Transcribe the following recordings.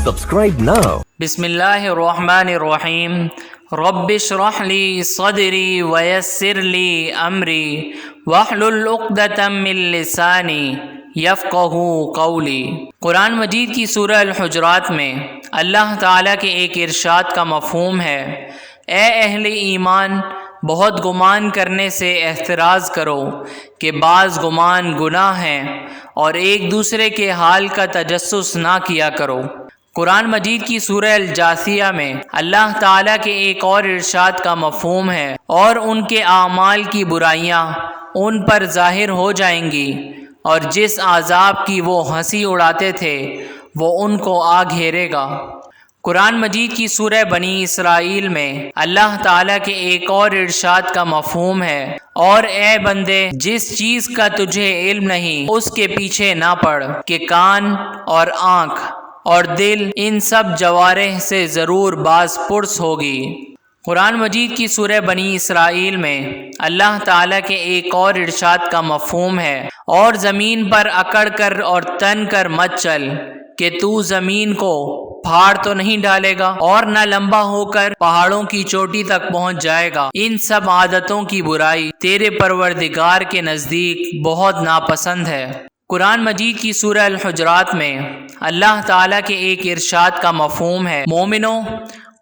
Subscribe now. बिस्मिल्लाहिर्रहमानिर्रहीम rabbi इश्रह ली सदरी वयस्सिर ली अमरी वहलुल उक़दतम मिन लिसानी यफ़क़हू क़ौली। कुरान मजीद की सूरह अल-हुजरात में अल्लाह ताला के एक इरशाद का मफ़हूम है, ए अहले ईमान, बहुत गुमान करने से एहतराज़ करो कि बाज़ गुमान गुनाह हैं और एक दूसरे के हाल का तजस्सुस ना किया करो। कुरान मजीद की सूरह अल-जासिया में अल्लाह ताला के एक और इरशाद का मफ़हूम है, और उनके आमाल की बुराइयां उन पर ज़ाहिर हो जाएंगी और जिस आज़ाब की वो हंसी उड़ाते थे वो उनको आ घेरेगा। कुरान मजीद की सूरह बनी इसराइल में अल्लाह ताला के एक और इरशाद का मफ़हूम है, और ए बंदे, जिस चीज़ का तुझे इल्म नहीं उसके पीछे ना पड़ कि कान और आँख और दिल इन सब जवारिह से ज़रूर बाज़ पुरस होगी। कुरान मजीद की सूरह बनी इसराइल में अल्लाह ताला के एक और इरशाद का मफ़हूम है, और ज़मीन पर अकड़ कर और तन कर मत चल कि तू ज़मीन को फाड़ तो नहीं डालेगा और न लंबा होकर पहाड़ों की चोटी तक पहुंच जाएगा। इन सब आदतों की बुराई तेरे परवरदिगार के नज़दीक बहुत नापसंद है। कुरान मजीद की सूरह अल-हुजरात में अल्लाह ताला के एक इरशाद का मफ़हूम है, मोमिनो,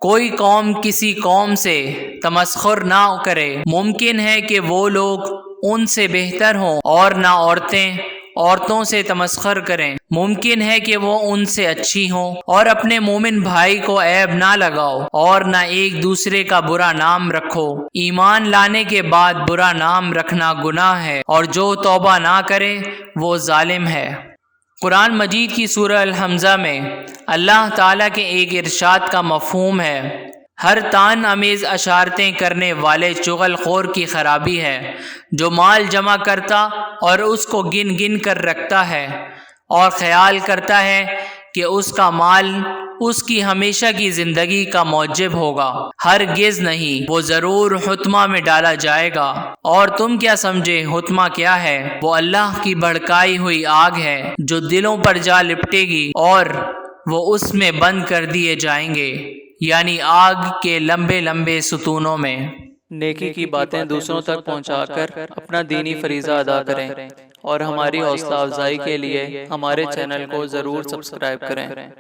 कोई कौम किसी कौम से तमस्खुर ना करे। मुमकिन है कि वो लोग उनसे बेहतर हों, और ना औरतें औरतों से तमस्खुर करें। मुमकिन है कि वो उनसे अच्छी हों, और अपने मोमिन भाई को ऐब ना लगाओ और ना एक दूसरे का बुरा नाम रखो। ईमान लाने के बाद बुरा नाम रखना गुनाह है, और जो तौबा ना करे वो जालिम है। कुरान मजीद की सूरह अल-हमज़ा में अल्लाह ताला के एक इरशाद का मफ़हूम है, हर तान अमेज़ अशारतें करने वाले चुगलखोर की खराबी है, जो माल जमा करता और उसको गिन गिन कर रखता है और ख्याल करता है कि उसका माल उसकी हमेशा की ज़िंदगी का मौजिब होगा। हरगिज़ नहीं, वो ज़रूर हुत्मा में डाला जाएगा। और तुम क्या समझे हुत्मा क्या है? वो अल्लाह की भड़काई हुई आग है जो दिलों पर जा लिपटेगी और वो उसमें बंद कर दिए जाएंगे, यानी आग के लंबे लंबे सुतूनों में। नेकी की बातें दूसरों तक पहुंचाकर अपना दीनी फरीज़ा अदा करें, और हमारी हौसला अफजाई के लिए हमारे चैनल को ज़रूर सब्सक्राइब करें।